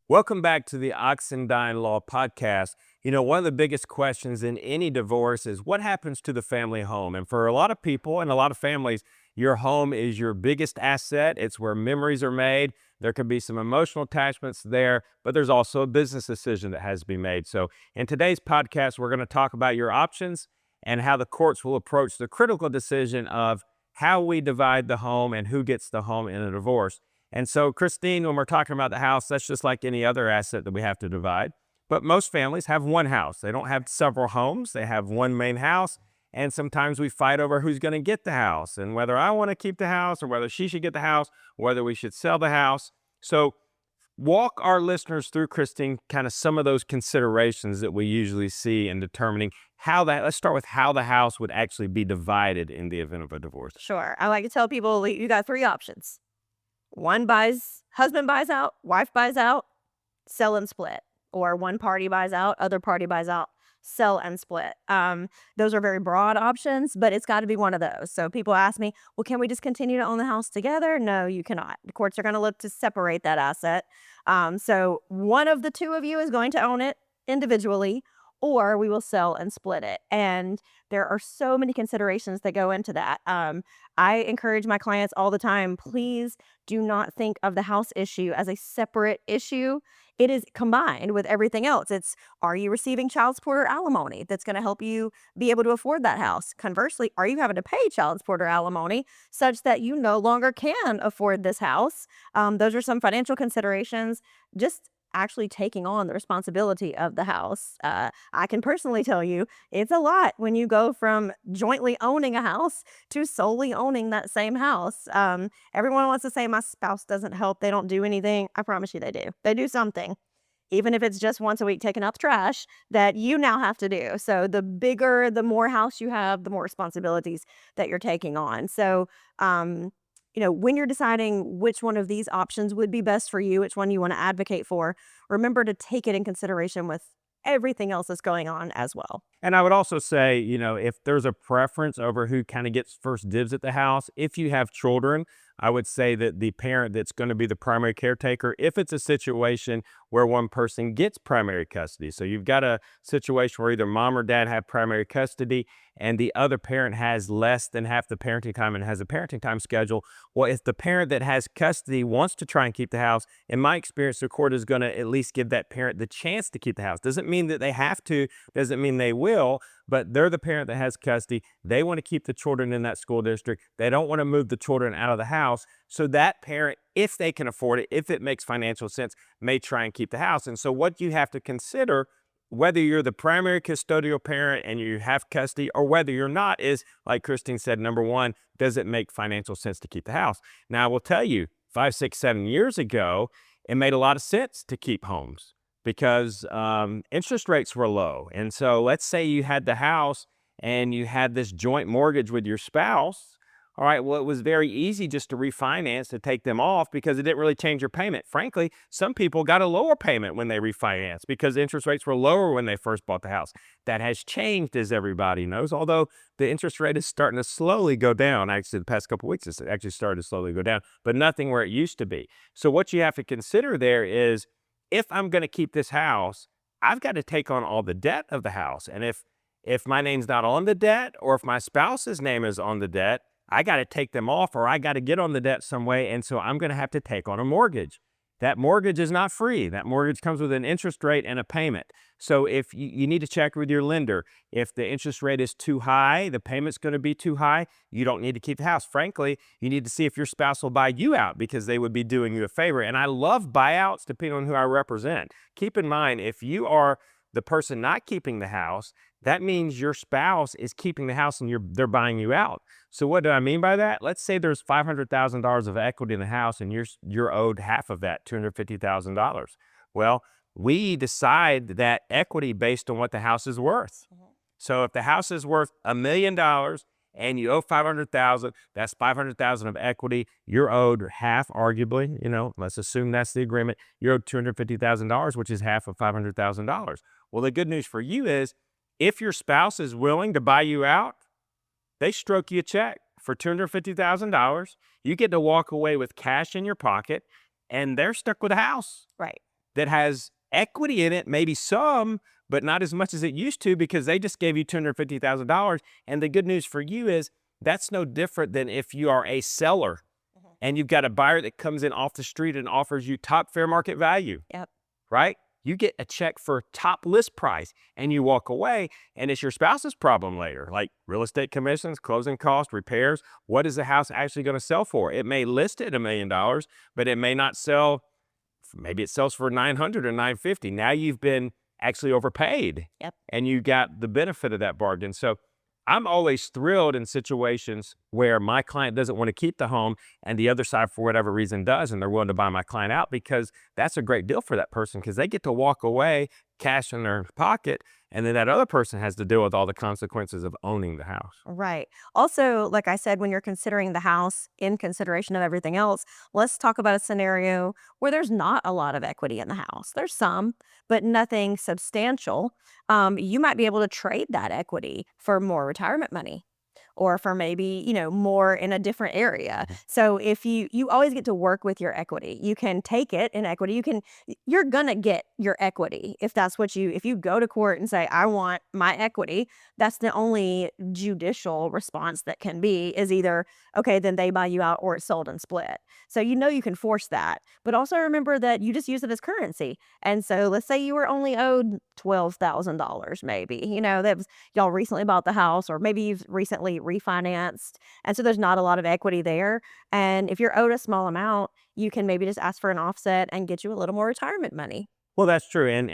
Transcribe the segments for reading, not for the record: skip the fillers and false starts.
Welcome back to the Ox and Dine Law podcast. One of the biggest questions in any divorce is what happens to the family home? And for a lot of people and a lot of families, your home is your biggest asset. It's where memories are made. There could be some emotional attachments there, but there's also a business decision that has to be made. So, in today's podcast, we're going to talk about your options and how the courts will approach the critical decision of how we divide the home and who gets the home in a divorce. And so, Christine, when we're talking about the house, that's just like any other asset that we have to divide. But most families have one house. They don't have several homes. They have one main house. And sometimes we fight over who's going to get the house and whether I want to keep the house or whether she should get the house, whether we should sell the house. So, walk our listeners through, Christine, kind of some of those considerations that we usually see in determining let's start with how the house would actually be divided in the event of a divorce. Sure. I like to tell people you got three options. Husband buys out, wife buys out, sell and split. Or one party buys out, other party buys out, sell and split. Those are very broad options, but it's got to be one of those. So people ask me, well, can we just continue to own the house together? No, you cannot. The courts are going to look to separate that asset. So one of the two of you is going to own it individually, or we will sell and split it. And there are so many considerations that go into that. I encourage my clients all the time, please do not think of the house issue as a separate issue. It is combined with everything else. Are you receiving child support or alimony that's going to help you be able to afford that house? Conversely, are you having to pay child support or alimony such that you no longer can afford this house? Those are some financial considerations. Just actually taking on the responsibility of the house. I can personally tell you it's a lot when you go from jointly owning a house to solely owning that same house. Everyone wants to say my spouse doesn't help. They don't do anything. I promise you they do. They do something. Even if it's just once a week taking out the trash that you now have to do. So the more house you have, the more responsibilities that you're taking on. So, when you're deciding which one of these options would be best for you, which one you want to advocate for, remember to take it in consideration with everything else that's going on as well. And I would also say, if there's a preference over who kind of gets first dibs at the house, if you have children, I would say that the parent that's going to be the primary caretaker, if it's a situation where one person gets primary custody. So you've got a situation where either mom or dad have primary custody and the other parent has less than half the parenting time and has a parenting time schedule. Well, if the parent that has custody wants to try and keep the house, in my experience, the court is going to at least give that parent the chance to keep the house. Doesn't mean that they have to, doesn't mean they will, but they're the parent that has custody. They want to keep the children in that school district. They don't want to move the children out of the house. So that parent, if they can afford it, if it makes financial sense, may try and keep the house. And so what you have to consider, whether you're the primary custodial parent and you have custody or whether you're not, is, like Christine said, number one, does it make financial sense to keep the house? Now, I will tell you, 5, 6, 7 years ago, it made a lot of sense to keep homes because interest rates were low. And so let's say you had the house and you had this joint mortgage with your spouse. All right, well, it was very easy just to refinance, to take them off because it didn't really change your payment. Frankly, some people got a lower payment when they refinanced because interest rates were lower when they first bought the house. That has changed, as everybody knows, although the interest rate is starting to slowly go down. Actually, the past couple of weeks, it's actually started to slowly go down, but nothing where it used to be. So what you have to consider there is, if I'm going to keep this house, I've got to take on all the debt of the house. And if my name's not on the debt, or if my spouse's name is on the debt, I got to take them off, or I got to get on the debt some way. And so I'm going to have to take on a mortgage. That mortgage is not free. That mortgage comes with an interest rate and a payment. So if you need to check with your lender, if the interest rate is too high, the payment's going to be too high, you don't need to keep the house. Frankly, you need to see if your spouse will buy you out because they would be doing you a favor. And I love buyouts depending on who I represent. Keep in mind, if you are the person not keeping the house, that means your spouse is keeping the house and they're buying you out. So what do I mean by that? Let's say there's $500,000 of equity in the house and you're owed half of that, $250,000. Well, we decide that equity based on what the house is worth. So if the house is worth $1 million and you owe $500,000, that's $500,000 of equity. You're owed half, arguably. Let's assume that's the agreement. You're owed $250,000, which is half of $500,000. Well, the good news for you is, if your spouse is willing to buy you out, they stroke you a check for $250,000. You get to walk away with cash in your pocket, and they're stuck with a house. Right. that has equity in it, maybe some, but not as much as it used to because they just gave you $250,000. And the good news for you is that's no different than if you are a seller and you've got a buyer that comes in off the street and offers you top fair market value, Yep. right? You get a check for top list price and you walk away, and it's your spouse's problem later, like real estate commissions, closing costs, repairs. What is the house actually going to sell for? It may list at $1 million, but it may not sell. Maybe it sells for 900 or 950. Now you've been actually overpaid, Yep. and you got the benefit of that bargain. So I'm always thrilled in situations where my client doesn't want to keep the home and the other side, for whatever reason, does, and they're willing to buy my client out, because that's a great deal for that person because they get to walk away, cash in their pocket, and then that other person has to deal with all the consequences of owning the house. Right. Also, like I said, when you're considering the house in consideration of everything else, let's talk about a scenario where there's not a lot of equity in the house. There's some, but nothing substantial. You might be able to trade that equity for more retirement money, or for maybe, more in a different area. So if you always get to work with your equity. You can take it in equity. You're going to get your equity if that's what if you go to court and say, I want my equity. That's the only judicial response that can be, is either, okay, then they buy you out, or it's sold and split. So you can force that. But also remember that you just use it as currency. And so let's say you were only owed $12,000 maybe. That was, y'all recently bought the house, or maybe you've recently refinanced. And so there's not a lot of equity there. And if you're owed a small amount, you can maybe just ask for an offset and get you a little more retirement money. Well, that's true. And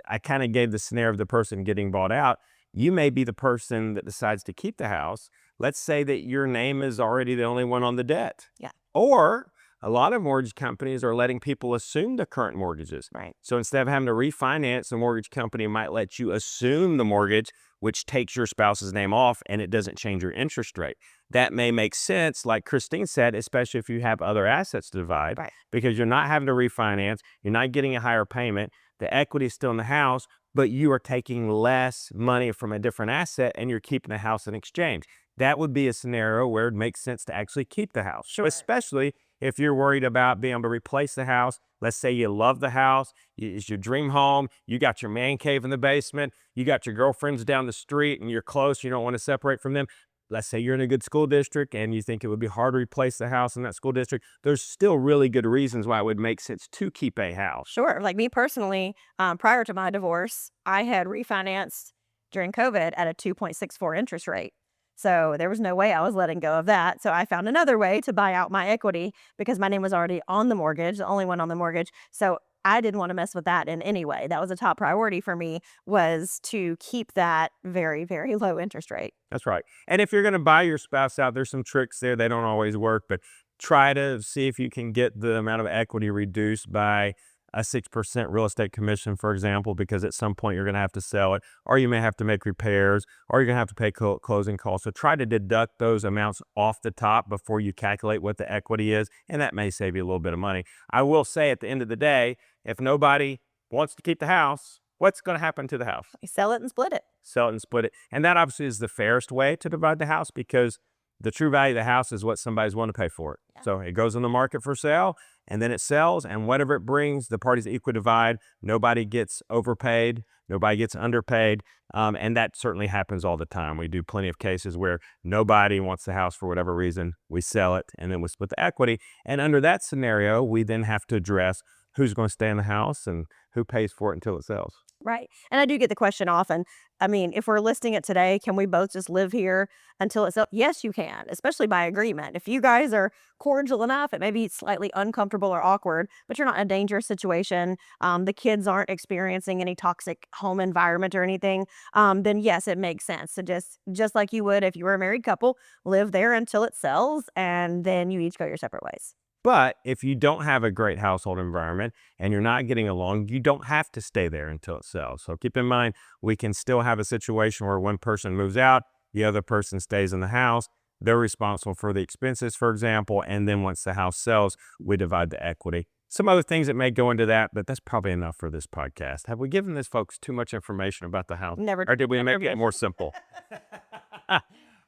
I kind of gave the scenario of the person getting bought out. You may be the person that decides to keep the house. Let's say that your name is already the only one on the debt. Yeah. Or a lot of mortgage companies are letting people assume the current mortgages. Right. So instead of having to refinance, the mortgage company might let you assume the mortgage, which takes your spouse's name off, and it doesn't change your interest rate. That may make sense, like Christine said, especially if you have other assets to divide, Right. because you're not having to refinance, you're not getting a higher payment, the equity is still in the house, but you are taking less money from a different asset and you're keeping the house in exchange. That would be a scenario where it makes sense to actually keep the house. Sure. Especially if you're worried about being able to replace the house. Let's say you love the house, it's your dream home, you got your man cave in the basement, you got your girlfriends down the street and you're close, you don't want to separate from them. Let's say you're in a good school district and you think it would be hard to replace the house in that school district. There's still really good reasons why it would make sense to keep a house. Sure. Like me personally, prior to my divorce, I had refinanced during COVID at a 2.64 interest rate. So there was no way I was letting go of that. So I found another way to buy out my equity because my name was already on the mortgage, the only one on the mortgage. So I didn't want to mess with that in any way. That was a top priority for me, was to keep that very, very low interest rate. That's right. And if you're going to buy your spouse out, there's some tricks there. They don't always work, but try to see if you can get the amount of equity reduced by a 6% real estate commission, for example, because at some point you're going to have to sell it, or you may have to make repairs, or you're going to have to pay closing costs. So try to deduct those amounts off the top before you calculate what the equity is, and that may save you a little bit of money. I will say at the end of the day, if nobody wants to keep the house, what's going to happen to the house? You sell it and split it. Sell it and split it. And that obviously is the fairest way to divide the house, because the true value of the house is what somebody's willing to pay for it. Yeah. So it goes on the market for sale, and then it sells, and whatever it brings, the parties equally divide. Nobody gets overpaid, nobody gets underpaid, and that certainly happens all the time. We do plenty of cases where nobody wants the house for whatever reason. We sell it, and then we split the equity. And under that scenario, we then have to address who's going to stay in the house and who pays for it until it sells. Right. And I do get the question often. I mean, if we're listing it today, can we both just live here until it's up? Yes, you can, especially by agreement. If you guys are cordial enough, it may be slightly uncomfortable or awkward, but you're not in a dangerous situation. The kids aren't experiencing any toxic home environment or anything. Then yes, it makes sense to just like you would if you were a married couple, live there until it sells, and then you each go your separate ways. But if you don't have a great household environment and you're not getting along, you don't have to stay there until it sells. So keep in mind, we can still have a situation where one person moves out, the other person stays in the house. They're responsible for the expenses, for example, and then once the house sells, we divide the equity. Some other things that may go into that, but that's probably enough for this podcast. Have we given this folks too much information about the house? Never. Or did we never make it more simple?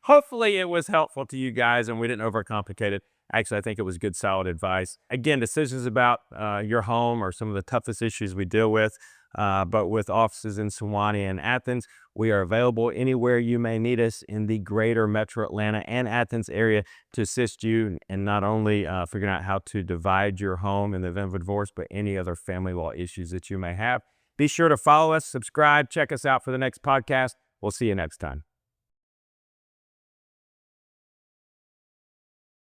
hopefully it was helpful to you guys and we didn't overcomplicate it. Actually, I think it was good, solid advice. Again, decisions about your home are some of the toughest issues we deal with. But with offices in Sewanee and Athens, we are available anywhere you may need us in the greater metro Atlanta and Athens area to assist you in not only figuring out how to divide your home in the event of a divorce, but any other family law issues that you may have. Be sure to follow us, subscribe, check us out for the next podcast. We'll see you next time.